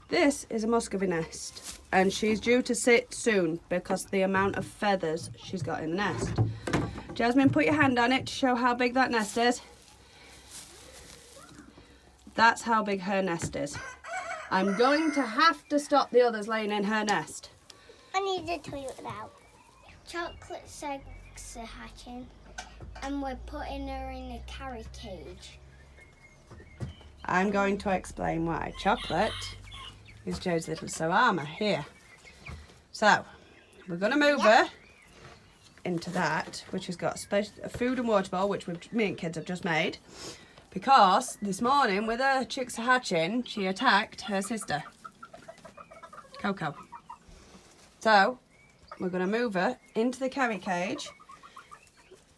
This is a Muscovy nest, and she's due to sit soon because of the amount of feathers she's got in the nest. Jasmine, put your hand on it to show how big that nest is. That's how big her nest is. I'm going to have to stop the others laying in her nest. I need the toilet now. Chocolate's eggs are hatching, and we're putting her in a carry cage. I'm going to explain why. Chocolate is Joe's little Soama here. So, we're going to move her into that, which has got a food and water bowl, which me and kids have just made. Because this morning, with her chicks hatching, she attacked her sister, Coco. So, we're going to move her into the carry cage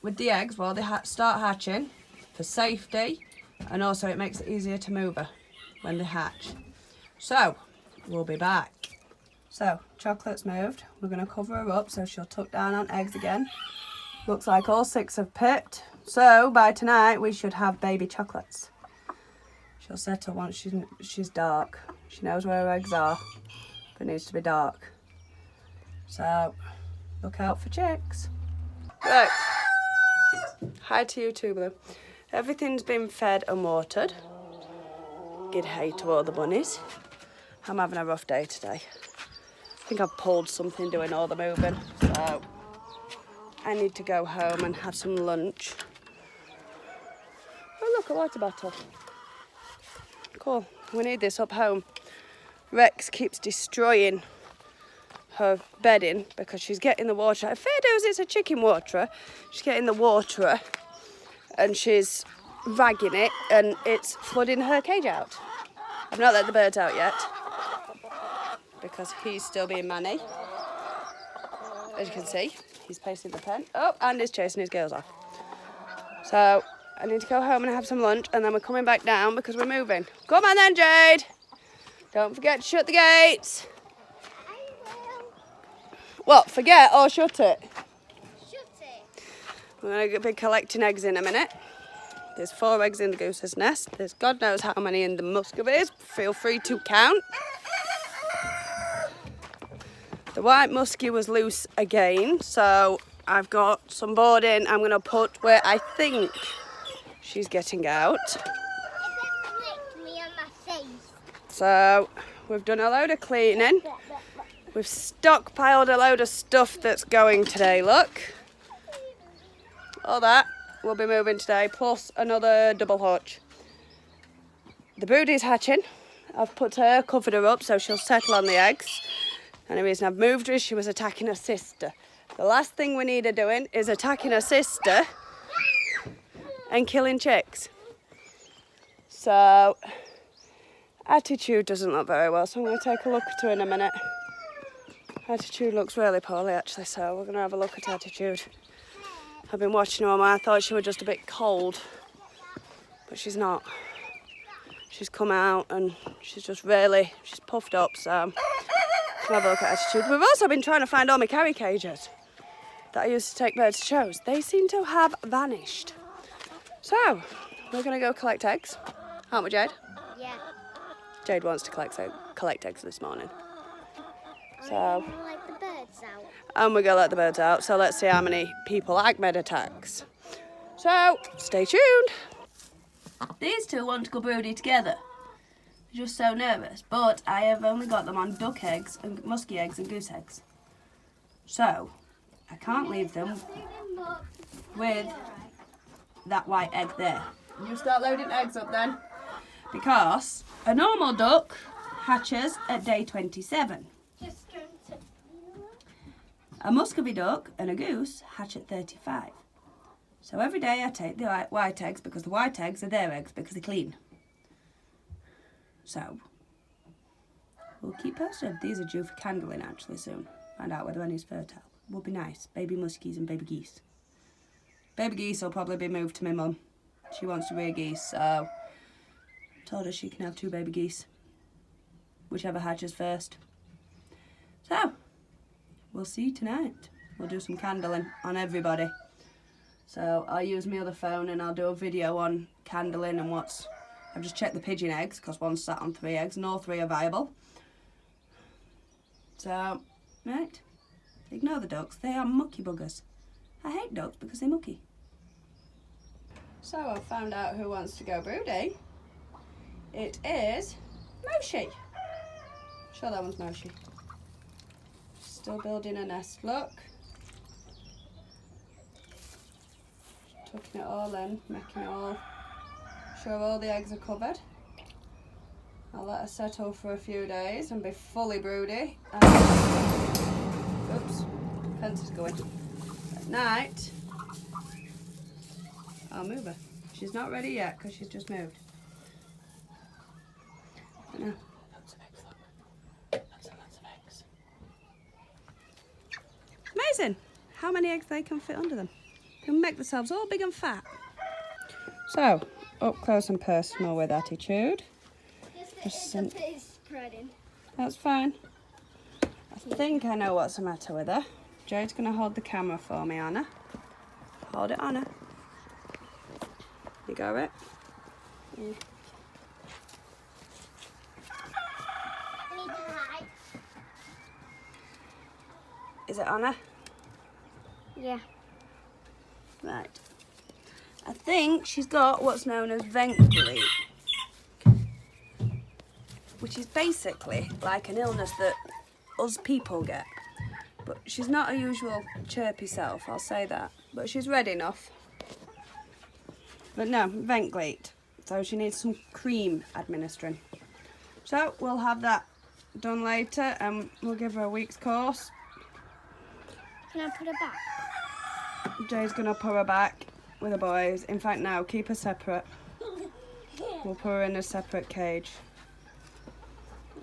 with the eggs while they start hatching for safety, and also it makes it easier to move her when they hatch. So, we'll be back. So, Chocolate's moved. We're going to cover her up so she'll tuck down on eggs again. Looks like all 6 have pipped. So, by tonight, we should have baby chocolates. She'll settle once she's dark. She knows where her eggs are, but it needs to be dark. So, look out for chicks. Right. Hi to you too, Blue. Everything's been fed and watered. Good hey to all the bunnies. I'm having a rough day today. I think I've pulled something doing all the moving, so I need to go home and have some lunch. Oh look, a water bottle. Cool, we need this up home. Rex keeps destroying her bedding because she's getting the water. Fair dues, it's a chicken waterer. She's getting the waterer and she's ragging it and it's flooding her cage out. I've not let the birds out yet because he's still being manny. As you can see, he's pacing the pen. Oh, and he's chasing his girls off. So I need to go home and have some lunch and then we're coming back down because we're moving. Come on then, Jade. Don't forget to shut the gates. What, forget or shut it? Shut it. We're going to be collecting eggs in a minute. There's 4 eggs in the goose's nest. There's God knows how many in the Muscovies. Feel free to count. The white muskie was loose again, so I've got some boarding I'm going to put where I think she's getting out. Licked me on my face. So we've done a load of cleaning. We've stockpiled a load of stuff that's going today, look. All that will be moving today, plus another double hutch. The broody's hatching. I've put her, covered her up so she'll settle on the eggs. And the reason I've moved her is she was attacking her sister. The last thing we need her doing is attacking her sister and killing chicks. So, Attitude doesn't look very well, so I'm going to take a look at her in a minute. Attitude looks really poorly actually, so we're going to have a look at Attitude. I've been watching her and I thought she was just a bit cold, but she's not. She's come out and she's puffed up, so we'll have a look at Attitude. We've also been trying to find all my carry cages that I used to take birds to shows. They seem to have vanished. So, we're going to go collect eggs, aren't we, Jade? Yeah. Jade wants to collect eggs this morning. So, I'm gonna let the birds out. and we're going to let the birds out, so let's see how many people Ahmed attacks. So, stay tuned. These two want to go broody together. They're just so nervous, but I have only got them on duck eggs and musky eggs and goose eggs. So, I can't leave them with that white egg there. You start loading eggs up then, because a normal duck hatches at day 27. A Muscovy duck and a goose hatch at 35. So every day I take the white eggs because the white eggs are their eggs because they're clean. So, we'll keep posted. These are due for candling actually soon. Find out whether any's fertile. Would be nice. Baby muskies and baby geese. Baby geese will probably be moved to my mum. She wants to rear geese, so I told her she can have 2 baby geese. Whichever hatches first. So, we'll see you tonight. We'll do some candling on everybody. So I'll use my other phone and I'll do a video on candling and I've just checked the pigeon eggs because one's sat on 3 eggs and all 3 are viable. So, right, ignore the ducks. They are mucky buggers. I hate ducks because they're mucky. So I've found out who wants to go broody. It is Moshi. Sure, that one's Moshi. Still building a nest, look. Tucking it all in, making it all sure all the eggs are covered. I'll let her settle for a few days and be fully broody. Oops, fence is going. At night, I'll move her. She's not ready yet because she's just moved. But no, lots of eggs, look. Lots and lots of eggs. Amazing how many eggs they can fit under them. They can make themselves all big and fat. So, up close and personal with attitude. Spreading. That's fine. I think I know what's the matter with her. Jade's going to hold the camera for me, Anna. Hold it, Anna. You got it? I need to hide. Is it Anna? Yeah. Right. I think she's got what's known as vent bleed, which is basically like an illness that us people get. But she's not a usual chirpy self, I'll say that. But she's red enough. But no, ventilate. So she needs some cream administering. So we'll have that done later and we'll give her a week's course. Can I put her back? Jay's gonna put her back with the boys. In fact, now keep her separate. We'll put her in a separate cage.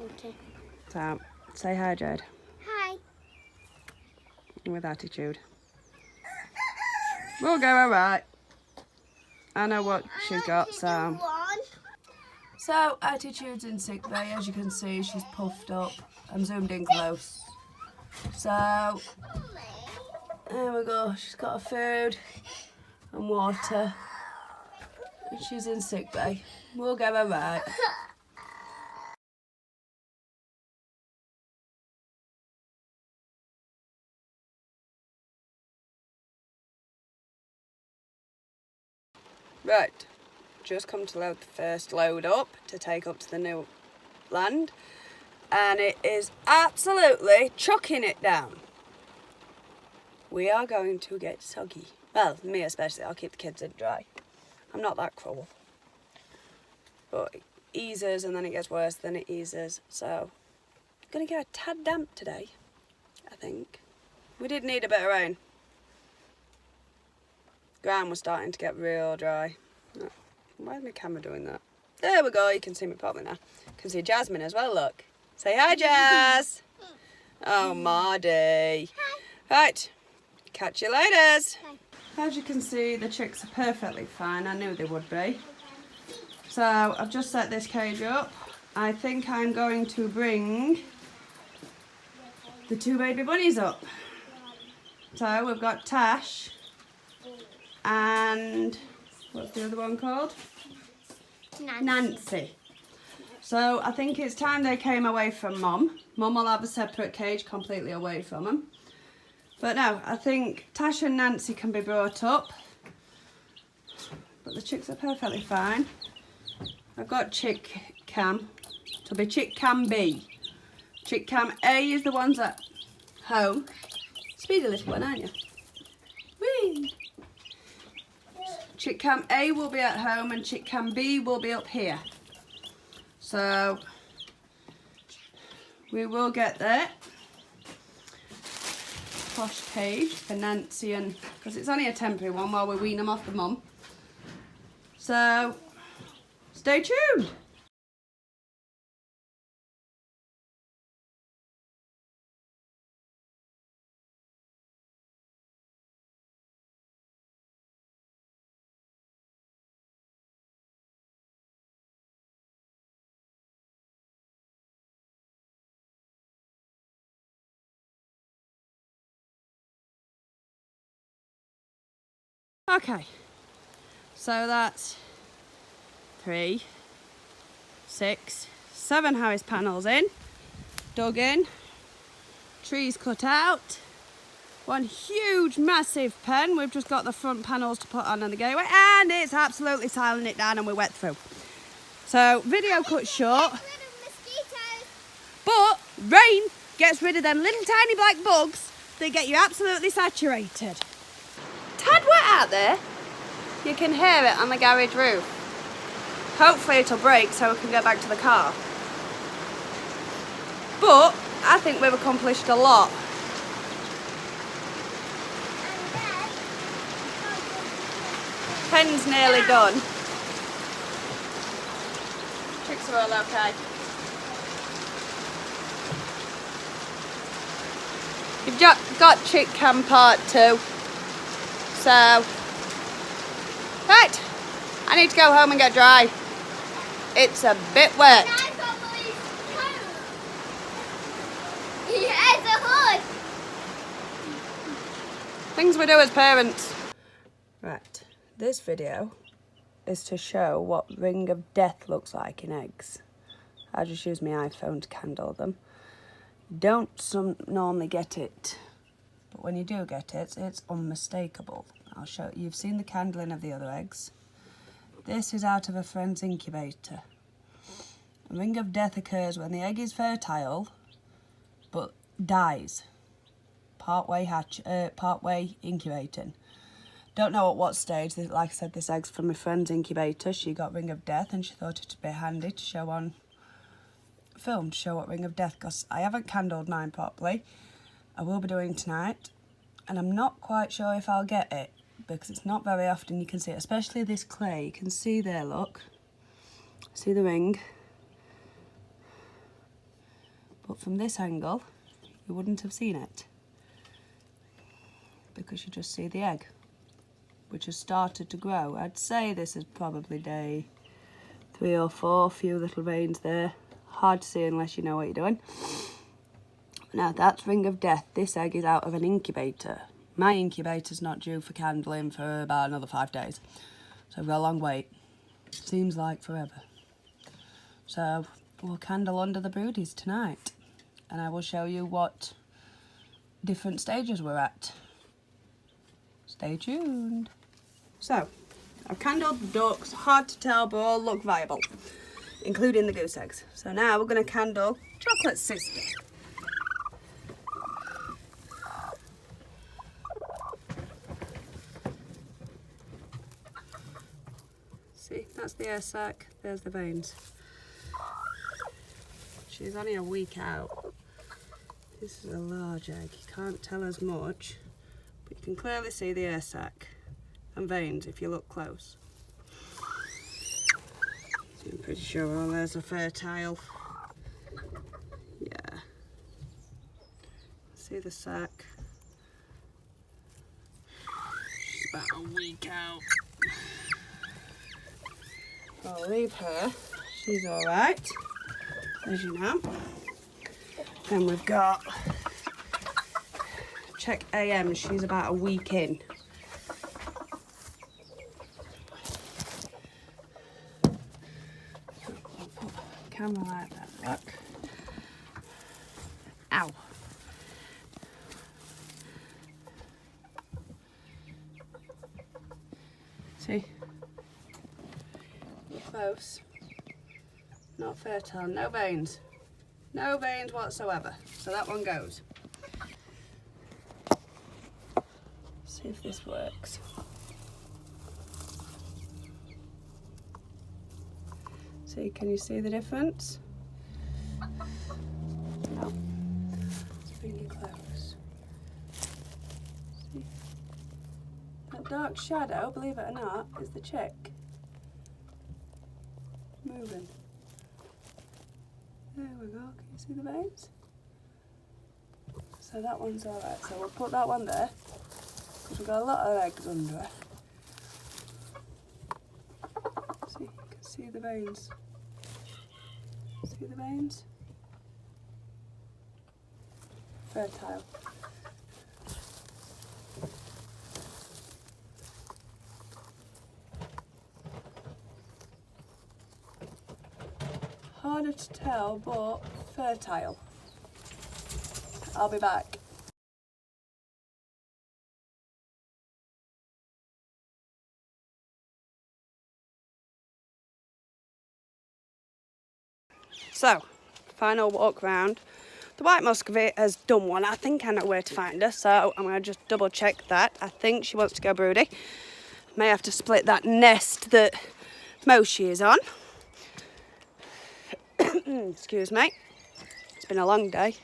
Okay. So, say hi, Jade. Hi. With attitude. We'll go alright. I know what she's got, so. So, attitude's in sick bay. As you can see, she's puffed up. I'm zoomed in close. So, there we go. She's got her food and water. And she's in sick bay. We'll get her right. Right, just come to load the first load up to take up to the new land, and it is absolutely chucking it down. We are going to get soggy. Well, me especially, I'll keep the kids in dry. I'm not that cruel. But it eases and then it gets worse, then it eases. So, I'm going to get a tad damp today, I think. We did need a bit of rain. Ground was starting to get real dry. Oh, why is my camera doing that? There we go, you can see me properly now. You can see Jasmine as well, look. Say hi, Jazz. Oh, Mardy. Hi. Right, catch you later. As you can see, the chicks are perfectly fine. I knew they would be. So, I've just set this cage up. I think I'm going to bring the two baby bunnies up. So, we've got Tash. And what's the other one called? Nancy. So I think it's time they came away from Mum. Mum will have a separate cage completely away from them. But no, I think Tash and Nancy can be brought up. But the chicks are perfectly fine. I've got Chick Cam. It'll be Chick Cam B. Chick Cam A is the ones at home. Speedy little one, aren't you? Whee! Chick Cam A will be at home and Chick Cam B will be up here. So we will get there. Posh cage for Nancy, and because it's only a temporary one while we wean them off the mum. So stay tuned. Okay, so that's 3, 6, 7 house panels in, dug in, Trees cut out. One huge, massive pen. We've just got the front panels to put on the gateway, and it's absolutely tiling it down and we wet through. So, video cut short. But rain gets rid of them little tiny black bugs that get you absolutely saturated. Tad wet out there. You can hear it on the garage roof. Hopefully it'll break so we can go back to the car. But I think we've accomplished a lot. Pen's nearly done. Chicks are all okay. You've got chick cam part 2. So, right, I need to go home and get dry. It's a bit wet. He has a hood. Things we do as parents. Right, this video is to show what ring of death looks like in eggs. I just use my iPhone to candle them. Don't normally get it, but when you do get it, it's unmistakable. I'll show you. You've seen the candling of the other eggs. This is out of a friend's incubator. A ring of death occurs when the egg is fertile, but dies partway incubating. Don't know at what stage. Like I said, this egg's from my friend's incubator. She got ring of death and she thought it'd be handy to show on film, to show what ring of death, because I haven't candled mine properly. I will be doing tonight, and I'm not quite sure if I'll get it, because it's not very often you can see it, especially this clay. You can see there, look. See the ring? But from this angle, you wouldn't have seen it, because you just see the egg, which has started to grow. I'd say this is probably day 3 or 4, few little veins there. Hard to see unless you know what you're doing. Now that's ring of death. This egg is out of an incubator. My incubator's not due for candling for about another 5 days. So we've got a long wait. Seems like forever. So we'll candle under the broodies tonight. And I will show you what different stages we're at. Stay tuned. So, I've candled the ducks. Hard to tell, but all look viable, including the goose eggs. So now we're going to candle Chocolate's sister. See, that's the air sac, there's the veins. She's only a week out. This is a large egg, you can't tell as much, but you can clearly see the air sac and veins if you look close. I'm pretty sure all those are fertile. Yeah. See the sac? She's about a week out. I'll leave her. She's alright, as you know. Then we've got check AM. She's about a week in. Camera like that, look. Ow. See? Close. Not fertile, no veins. No veins whatsoever. So that one goes. See if this works. See, can you see the difference? No. Let's bring you close. See? That dark shadow, believe it or not, is the chick. Moving. There we go. Can you see the veins? So that one's alright. So we'll put that one there, because we've got a lot of eggs under it. See, you can see the veins. See the veins? Fertile. Harder to tell, but fertile. I'll be back. So, final walk round. The white Muscovy has done one. I think I know where to find her, so I'm going to just double check that. I think she wants to go broody. May have to split that nest that Moshi is on. Excuse me. It's been a long day.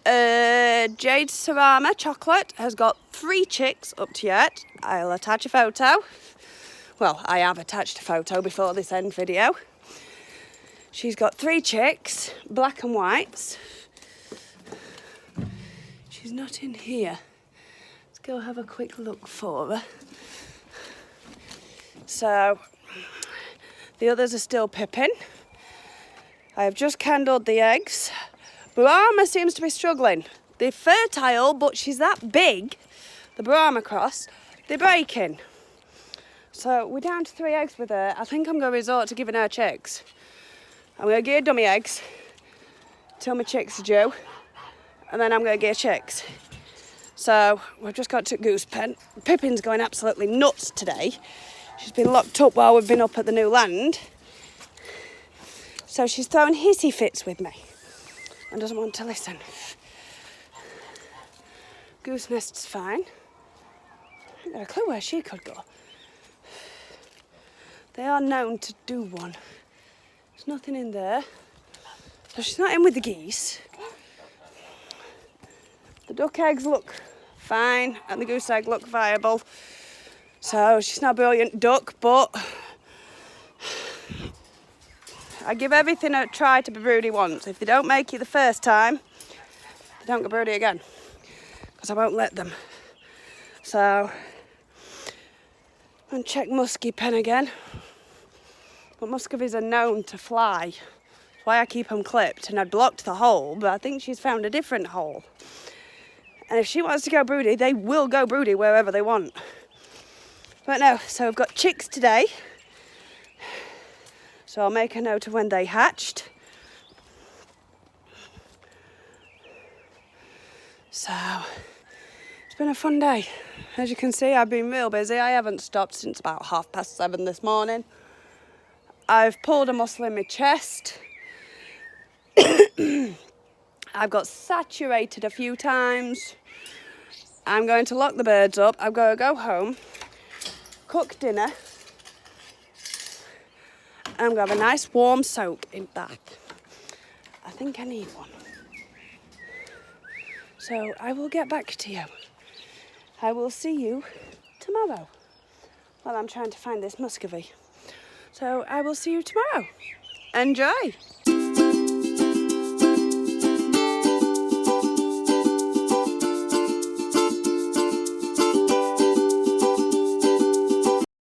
Jade Sarama Chocolate has got 3 chicks up to yet. I'll attach a photo. Well, I have attached a photo before this end video. She's got 3 chicks, black and whites. She's not in here. Let's go have a quick look for her. So, the others are still pipping. I have just candled the eggs. Brahma seems to be struggling. They're fertile, but she's that big, the Brahma cross, they're breaking. So we're down to 3 eggs with her. I think I'm going to resort to giving her chicks. I'm going to give her dummy eggs till my chicks are due, and then I'm going to give her chicks. So we've just got to goose pen. Pippin's going absolutely nuts today. She's been locked up while we've been up at the new land. So she's throwing hissy fits with me and doesn't want to listen. Goose nest's fine. I haven't got a clue where she could go. They are known to do one. There's nothing in there. So she's not in with the geese. The duck eggs look fine and the goose egg look viable. So she's not a brilliant duck, but I give everything a try to be broody once. If they don't make it the first time, they don't go broody again, because I won't let them. So I'm going to check Musky pen again. But Muscovies are known to fly. That's why I keep them clipped, and I blocked the hole, but I think she's found a different hole. And if she wants to go broody, they will go broody wherever they want. But no, so we've got chicks today. So I'll make a note of when they hatched. So it's been a fun day. As you can see, I've been real busy. I haven't stopped since about 7:30 this morning. I've pulled a muscle in my chest. I've got saturated a few times. I'm going to lock the birds up. I'm going to go home, cook dinner. I'm going to have a nice warm soak in bath. I think I need one. So I will get back to you. I will see you tomorrow while I'm trying to find this Muscovy. So I will see you tomorrow. Enjoy!